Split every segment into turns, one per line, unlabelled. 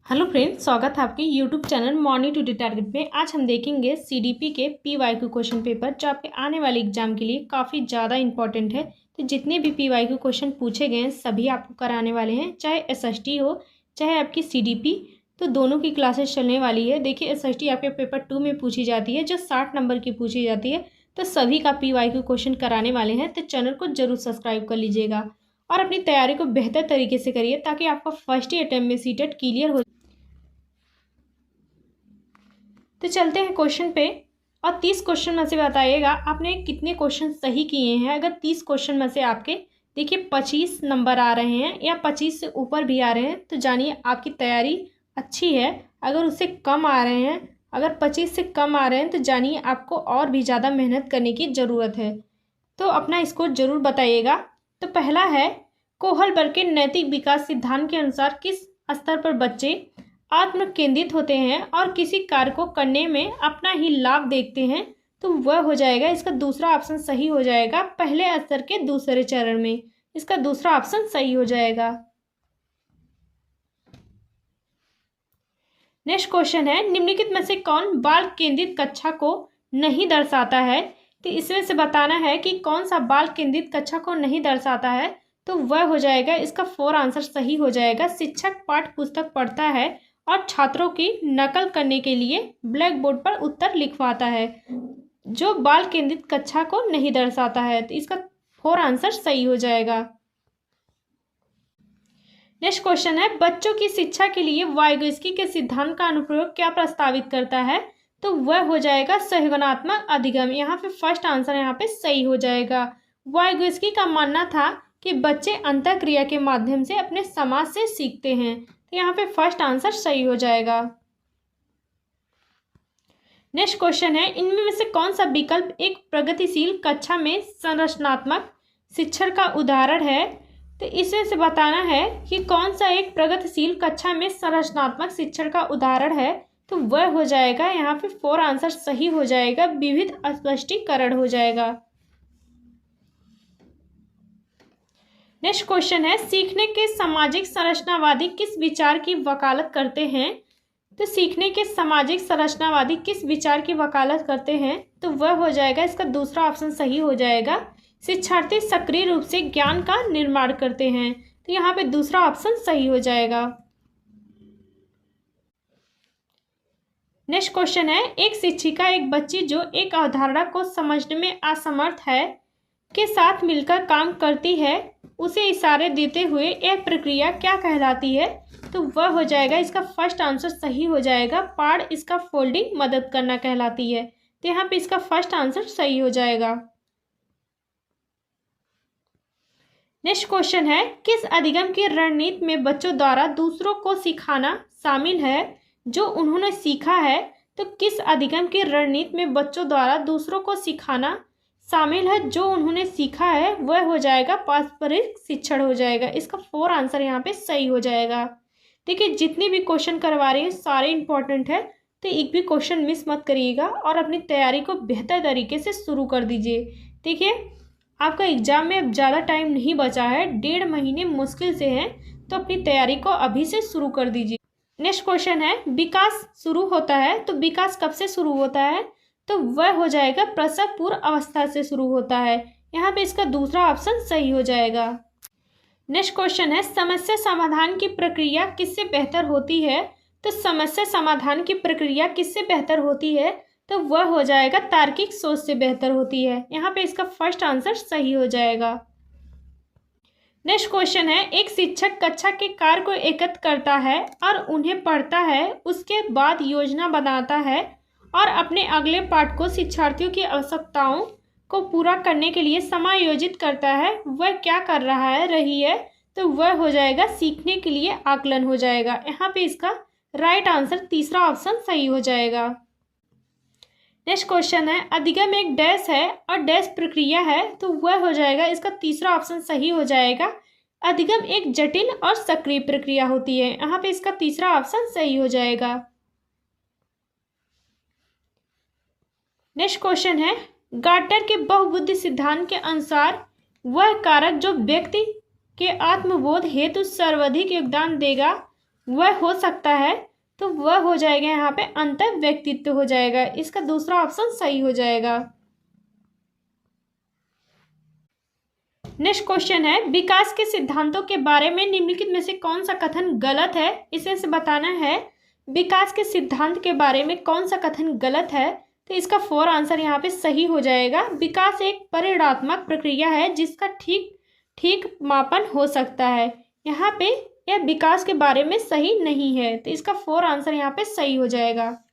Hello friends, स्वागत है आपके YouTube channel morning today target में। आज हम देखेंगे सीडीपी के पीवाईक्यू क्वेश्चन पेपर जो आपके आने वाले एग्जाम के लिए काफ़ी ज़्यादा इंपॉर्टेंट है। तो जितने भी पीवाईक्यू क्वेश्चन पूछे गए हैं सभी आपको कराने वाले हैं, चाहे एसएसटी हो चाहे आपकी सीडीपी, तो दोनों की क्लासेस चलने वाली है। देखिए, एसएसटी आपके पेपर 2 में पूछी जाती है जो 60 नंबर की पूछी जाती है, तो सभी का पीवाईक्यू क्वेश्चन कराने वाले हैं। तो चैनल को जरूर सब्सक्राइब कर लीजिएगा और अपनी तैयारी को बेहतर तरीके से करिए ताकि आपका फर्स्ट ही अटेम्प्ट में सीटेट क्लियर हो। तो चलते हैं क्वेश्चन पे और 30 क्वेश्चन में से बताइएगा आपने कितने क्वेश्चन सही किए हैं। अगर 30 क्वेश्चन में से आपके देखिए 25 नंबर आ रहे हैं या 25 से ऊपर भी आ रहे हैं तो जानिए आपकी तैयारी अच्छी है। अगर उससे कम आ रहे हैं, अगर 25 से कम आ रहे हैं, तो जानिए आपको और भी ज़्यादा मेहनत करने की ज़रूरत है। तो अपना इसको ज़रूर बताइएगा। तो पहला है, कोहलबर्ग के नैतिक विकास सिद्धांत के अनुसार किस स्तर पर बच्चे आत्म केंद्रित होते हैं और किसी कार्य को करने में अपना ही लाभ देखते हैं, तो वह हो जाएगा, इसका दूसरा ऑप्शन सही हो जाएगा, पहले स्तर के दूसरे चरण में। इसका दूसरा ऑप्शन सही हो जाएगा। नेक्स्ट क्वेश्चन है, निम्नलिखित में से कौन बाल केंद्रित कक्षा को नहीं दर्शाता है। तो इसमें से बताना है कि कौन सा बाल केंद्रित कक्षा को नहीं दर्शाता है, तो वह हो जाएगा, इसका 4 आंसर सही हो जाएगा। शिक्षक पाठ्य पुस्तक पढ़ता है और छात्रों की नकल करने के लिए ब्लैक बोर्ड पर उत्तर लिखवाता है, जो बाल केंद्रित कक्षा को नहीं दर्शाता है। तो इसका 4 आंसर सही हो जाएगा। नेक्स्ट क्वेश्चन है, बच्चों की शिक्षा के लिए वाइगोत्स्की के सिद्धांत का अनुप्रयोग क्या प्रस्तावित करता है, तो वह हो जाएगा सहयोगात्मक अधिगम। यहाँ पे फर्स्ट आंसर यहाँ पे सही हो जाएगा। वाइगोत्स्की का मानना था कि बच्चे अंतःक्रिया के माध्यम से अपने समाज से सीखते हैं, तो यहाँ पे फर्स्ट आंसर सही हो जाएगा। नेक्स्ट क्वेश्चन है, इनमें में से कौन सा विकल्प एक प्रगतिशील कक्षा में संरचनात्मक शिक्षण का उदाहरण है। तो इसमें से बताना है कि कौन सा एक प्रगतिशील कक्षा में संरचनात्मक शिक्षण का उदाहरण है, तो वह हो जाएगा, यहाँ पे 4 आंसर सही हो जाएगा, विविध स्पष्टीकरण हो जाएगा। नेक्स्ट क्वेश्चन है, सीखने के सामाजिक संरचनावादी किस विचार की वकालत करते हैं। तो सीखने के सामाजिक संरचनावादी किस विचार की वकालत करते हैं, तो वह हो जाएगा, इसका दूसरा ऑप्शन सही हो जाएगा, शिक्षार्थी सक्रिय रूप से ज्ञान का निर्माण करते हैं। तो यहाँ पे दूसरा ऑप्शन सही हो जाएगा। नेक्स्ट क्वेश्चन है, एक शिक्षिका एक बच्ची जो एक अवधारणा को समझने में असमर्थ है के साथ मिलकर काम करती है, उसे इशारे देते हुए यह प्रक्रिया क्या कहलाती है, तो वह हो जाएगा, इसका फर्स्ट आंसर सही हो जाएगा, पाड़ इसका फोल्डिंग मदद करना कहलाती है। तो यहाँ पे इसका फर्स्ट आंसर सही हो जाएगा। नेक्स्ट क्वेश्चन है, किस अधिगम की रणनीति में बच्चों द्वारा दूसरों को सिखाना शामिल है जो उन्होंने सीखा है। तो किस अधिगम की रणनीति में बच्चों द्वारा दूसरों को सिखाना शामिल है जो उन्होंने सीखा है, वह हो जाएगा पारस्परिक शिक्षण हो जाएगा। इसका 4 आंसर यहाँ पे सही हो जाएगा। देखिए, जितने भी क्वेश्चन करवा रहे हैं सारे इंपॉर्टेंट है, तो एक भी क्वेश्चन मिस मत करिएगा और अपनी तैयारी को बेहतर तरीके से शुरू कर दीजिए। देखिए, आपका एग्जाम में अब ज़्यादा टाइम नहीं बचा है, 1.5 महीने मुश्किल से हैं, तो अपनी तैयारी को अभी से शुरू कर दीजिए। नेक्स्ट क्वेश्चन है, विकास शुरू होता है, तो विकास कब से शुरू होता है, तो वह हो जाएगा, प्रसव पूर्व अवस्था से शुरू होता है। यहाँ पे इसका दूसरा ऑप्शन सही हो जाएगा। नेक्स्ट क्वेश्चन है, समस्या समाधान की प्रक्रिया किससे बेहतर होती है। तो समस्या समाधान की प्रक्रिया किससे बेहतर होती है, तो वह हो जाएगा, तार्किक सोच से बेहतर होती है। यहाँ पे इसका फर्स्ट आंसर सही हो जाएगा। नेक्स्ट क्वेश्चन है, एक शिक्षक कक्षा के कार्य को एकत्र करता है और उन्हें पढ़ता है, उसके बाद योजना बनाता है और अपने अगले पाठ को शिक्षार्थियों की आवश्यकताओं को पूरा करने के लिए समायोजित करता है, वह क्या कर रहा है रही है, तो वह हो जाएगा, सीखने के लिए आकलन हो जाएगा। यहाँ पे इसका राइट आंसर तीसरा ऑप्शन सही हो जाएगा। नेक्स्ट क्वेश्चन है, अधिगम एक डैश है और डैश प्रक्रिया है, तो वह हो जाएगा, इसका तीसरा ऑप्शन सही हो जाएगा, अधिगम एक जटिल और सक्रिय प्रक्रिया होती है। यहाँ पे इसका तीसरा ऑप्शन सही हो जाएगा। नेक्स्ट क्वेश्चन है, गार्टनर के बहुबुद्धि सिद्धांत के अनुसार वह कारक जो व्यक्ति के आत्मबोध हेतु सर्वाधिक योगदान देगा वह हो सकता है, तो वह हो जाएगा यहाँ पे अंतर व्यक्तित्व हो जाएगा। इसका दूसरा ऑप्शन सही हो जाएगा। नेक्स्ट क्वेश्चन है, विकास के सिद्धांतों के बारे में निम्नलिखित में से कौन सा कथन गलत है, इसे से बताना है। विकास के सिद्धांत के बारे में कौन सा कथन गलत है, तो इसका फोर आंसर यहाँ पे सही हो जाएगा। विकास एक परिणात्मक प्रक्रिया है जिसका ठीक ठीक मापन हो सकता है। यहाँ पे यह विकास के बारे में सही नहीं है, तो इसका फोर आंसर यहाँ पे सही हो जाएगा।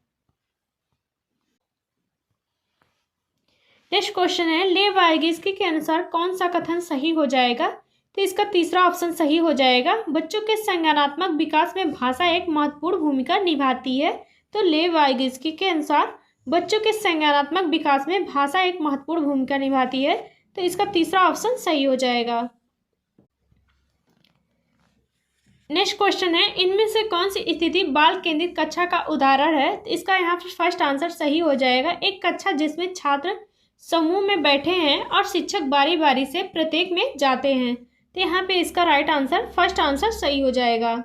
नेक्स्ट क्वेश्चन है, ले वाइगेस्की के अनुसार कौन सा कथन सही हो जाएगा, तो इसका तीसरा ऑप्शन सही हो जाएगा। बच्चों के संज्ञानात्मक विकास में भाषा एक महत्वपूर्ण भूमिका निभाती है। तो ले वाइगेस्की के अनुसार बच्चों के संज्ञानात्मक विकास में भाषा एक महत्वपूर्ण भूमिका निभाती है, तो इसका तीसरा ऑप्शन सही हो जाएगा। नेक्स्ट क्वेश्चन है, इनमें से कौन सी स्थिति बाल केंद्रित कक्षा का उदाहरण है, तो इसका यहाँ पर फर्स्ट आंसर सही हो जाएगा। एक कक्षा जिसमें छात्र समूह में बैठे हैं और शिक्षक बारी बारी से प्रत्येक में जाते हैं, तो यहाँ पे इसका राइट आंसर फर्स्ट आंसर सही हो जाएगा।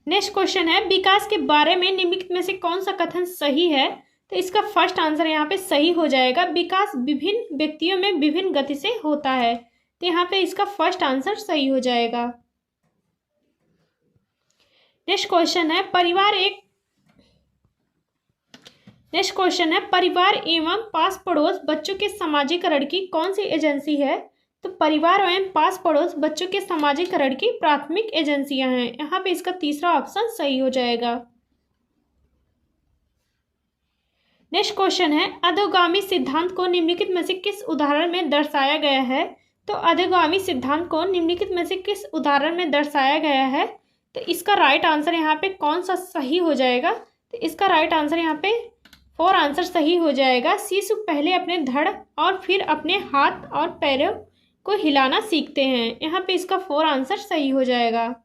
नेक्स्ट क्वेश्चन है, विकास के बारे में निम्नलिखित में से कौन सा कथन सही है, तो इसका फर्स्ट आंसर यहाँ पे सही हो जाएगा। विकास विभिन्न व्यक्तियों में विभिन्न गति से होता है, तो यहाँ पे इसका फर्स्ट आंसर सही हो जाएगा। नेक्स्ट क्वेश्चन है, परिवार एवं पास पड़ोस बच्चों के समाजीकरण की कौन सी एजेंसी है, तो परिवार एवं पास पड़ोस बच्चों के समाजीकरण की प्राथमिक एजेंसियां हैं। यहाँ पे इसका तीसरा ऑप्शन सही हो जाएगा। नेक्स्ट क्वेश्चन है, अधोगामी सिद्धांत को निम्नलिखित में से किस उदाहरण में दर्शाया गया है, तो अधोगामी सिद्धांत को निम्नलिखित में से किस उदाहरण में दर्शाया गया है, तो इसका राइट आंसर यहाँ पे कौन सा सही हो जाएगा, तो इसका राइट आंसर यहाँ पे फोर आंसर सही हो जाएगा। शिशु पहले अपने धड़ और फिर अपने हाथ और पैरों को हिलाना सीखते हैं, यहाँ पे इसका फोर आंसर सही हो जाएगा।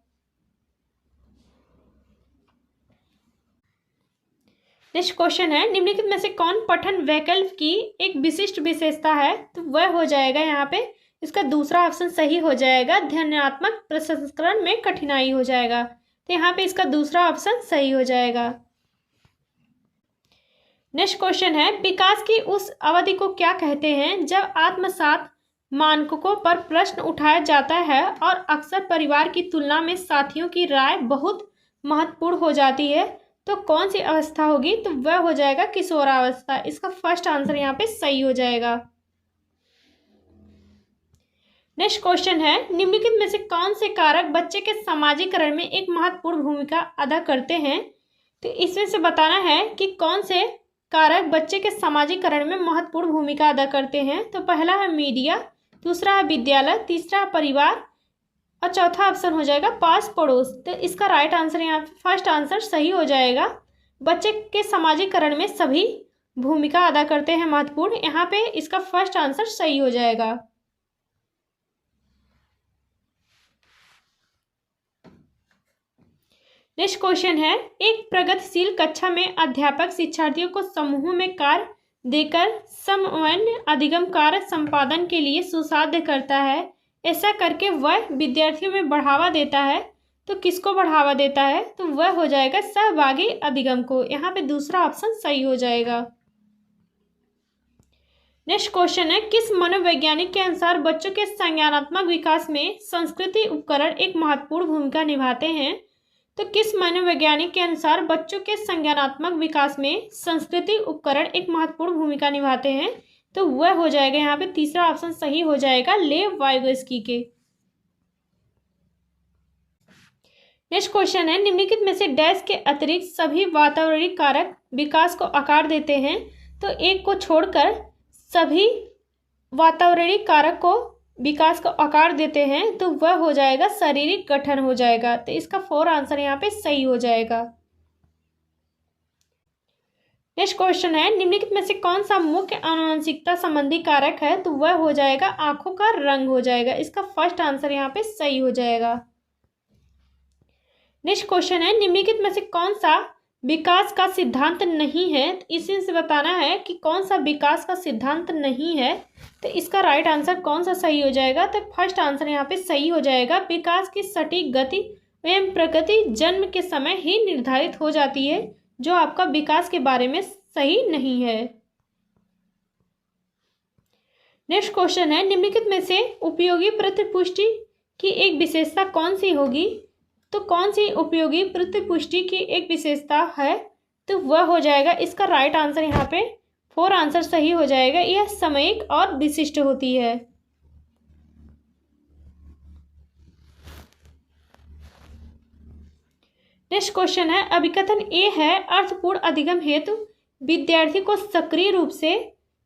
नेक्स्ट क्वेश्चन है, निम्नलिखित में से कौन पठन वैकल्प की एक विशिष्ट विशेषता है, तो वह हो जाएगा यहाँ पे इसका दूसरा ऑप्शन सही हो जाएगा। ध्वन्यात्मक प्रसंस्करण में कठिनाई हो जाएगा, तो यहाँ पे इसका दूसरा ऑप्शन सही हो जाएगा। नेक्स्ट क्वेश्चन है, विकास की उस अवधि को क्या कहते हैं जब आत्मसात मानकों पर प्रश्न उठाया जाता है और अक्सर परिवार की तुलना में साथियों की राय बहुत महत्वपूर्ण हो जाती है, तो कौन सी अवस्था होगी, तो वह हो जाएगा किशोरावस्था। इसका फर्स्ट आंसर यहाँ पे सही हो जाएगा। नेक्स्ट क्वेश्चन है, निम्नलिखित में से कौन से कारक बच्चे के समाजीकरण में एक महत्वपूर्ण भूमिका अदा करते हैं, तो इसमें से बताना है कि कौन से कारक बच्चे के समाजीकरण में महत्वपूर्ण भूमिका अदा करते हैं। तो पहला है मीडिया, दूसरा है विद्यालय, तीसरा है परिवार और चौथा ऑप्शन हो जाएगा पास पड़ोस। तो इसका राइट आंसर यहाँ पे फर्स्ट आंसर सही हो जाएगा। बच्चे के समाजीकरण में सभी भूमिका अदा करते हैं महत्वपूर्ण, यहाँ पे इसका फर्स्ट आंसर सही हो जाएगा। नेक्स्ट क्वेश्चन है, एक प्रगतिशील कक्षा में अध्यापक शिक्षार्थियों को समूह में कार्य देकर समन्वय अधिगम कार्य संपादन के लिए सुसाध्य करता है। ऐसा करके वह विद्यार्थियों में बढ़ावा देता है, तो किसको बढ़ावा देता है, तो वह हो जाएगा सहभागी अधिगम को। यहाँ पे दूसरा ऑप्शन सही हो जाएगा। नेक्स्ट क्वेश्चन है, किस मनोवैज्ञानिक के अनुसार बच्चों के संज्ञानात्मक विकास में संस्कृति उपकरण एक महत्वपूर्ण भूमिका निभाते हैं, तो किस मनोवैज्ञानिक के अनुसार बच्चों के संज्ञानात्मक विकास में संस्कृति उपकरण एक महत्वपूर्ण भूमिका निभाते हैं, तो वह हो जाएगा यहाँ पे तीसरा ऑप्शन सही हो जाएगा लेव वाइगोस्की के। नेक्स्ट क्वेश्चन है, निम्नलिखित में से डैश के अतिरिक्त सभी वातावरणीय कारक विकास को आकार देते हैं, तो एक को छोड़कर सभी वातावरणीय कारक को विकास को आकार देते हैं, तो वह हो जाएगा शारीरिक गठन हो जाएगा। तो इसका फोर आंसर यहाँ पे सही हो जाएगा। नेक्स्ट क्वेश्चन है, निम्नलिखित में से कौन सा मुख्य आनुवंशिकता संबंधी कारक है, तो वह हो जाएगा आंखों का रंग हो जाएगा। इसका फर्स्ट आंसर यहाँ पे सही हो जाएगा। नेक्स्ट क्वेश्चन है, निम्नलिखित में से कौन सा विकास का सिद्धांत नहीं है, इसी से बताना है कि कौन सा विकास का सिद्धांत नहीं है, तो इसका राइट आंसर कौन सा सही हो जाएगा, तो फर्स्ट आंसर यहाँ पे सही हो जाएगा। विकास की सटीक गति एवं प्रकृति जन्म के समय ही निर्धारित हो जाती है, जो आपका विकास के बारे में सही नहीं है। नेक्स्ट क्वेश्चन है, निम्नलिखित में से उपयोगी प्रतिपुष्टि की एक विशेषता कौन सी होगी? तो कौन सी उपयोगी प्रतिपुष्टि की एक विशेषता है? तो वह हो जाएगा, इसका राइट आंसर यहाँ पे 4 आंसर सही हो जाएगा। यह सामयिक और विशिष्ट होती है। नेक्स्ट क्वेश्चन है, अभिकथन ए है, अर्थपूर्ण अधिगम हेतु विद्यार्थी को सक्रिय रूप से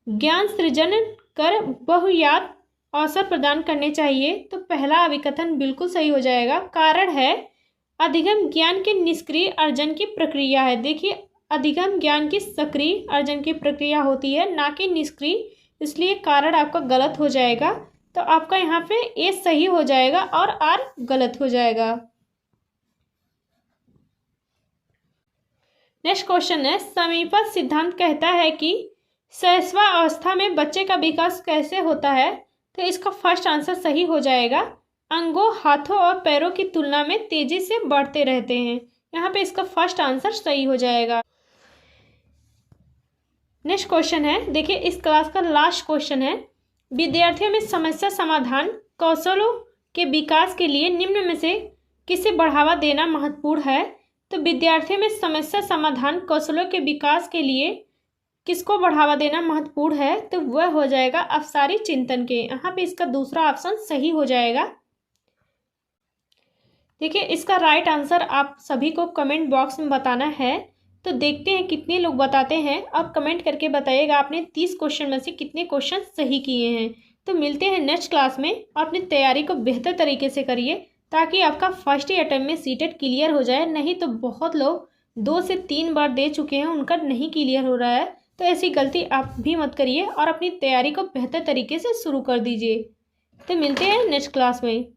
ज्ञान सृजन कर बहुयात अवसर प्रदान करने चाहिए। तो पहला अभिकथन बिल्कुल सही हो जाएगा। कारण है, अधिगम ज्ञान के निष्क्रिय अर्जन की प्रक्रिया है। देखिए, अधिगम ज्ञान की सक्रिय अर्जन की प्रक्रिया होती है, ना कि निष्क्रिय, इसलिए कारण आपका गलत हो जाएगा। तो आपका यहाँ पे ए सही हो जाएगा और आर गलत हो जाएगा। नेक्स्ट क्वेश्चन है, समीपस्थ सिद्धांत कहता है कि शैशवावस्था में बच्चे का विकास कैसे होता है? तो इसका फर्स्ट आंसर सही हो जाएगा। अंगों, हाथों और पैरों की तुलना में तेजी से बढ़ते रहते हैं। यहाँ पे इसका फर्स्ट आंसर सही हो जाएगा। नेक्स्ट क्वेश्चन है, देखिए इस क्लास का लास्ट क्वेश्चन है, विद्यार्थियों में समस्या समाधान कौशलों के विकास के लिए निम्न में से किसे बढ़ावा देना महत्वपूर्ण है? तो विद्यार्थियों में समस्या समाधान कौशलों के विकास के लिए किसको बढ़ावा देना महत्वपूर्ण है? तो वह हो जाएगा अवसारी चिंतन के। यहाँ पे इसका दूसरा ऑप्शन सही हो जाएगा। देखिए, इसका राइट आंसर आप सभी को कमेंट बॉक्स में बताना है। तो देखते हैं कितने लोग बताते हैं और कमेंट करके बताइएगा आपने 30 क्वेश्चन में से कितने क्वेश्चन सही किए हैं। तो मिलते हैं नेक्स्ट क्लास में। अपनी तैयारी को बेहतर तरीके से करिए ताकि आपका फर्स्ट ही अटेम्प्ट में सीटेट क्लियर हो जाए। नहीं तो बहुत लोग 2 से 3 बार दे चुके हैं, उनका नहीं क्लियर हो रहा है। तो ऐसी गलती आप भी मत करिए और अपनी तैयारी को बेहतर तरीके से शुरू कर दीजिए। तो मिलते हैं नेक्स्ट क्लास में।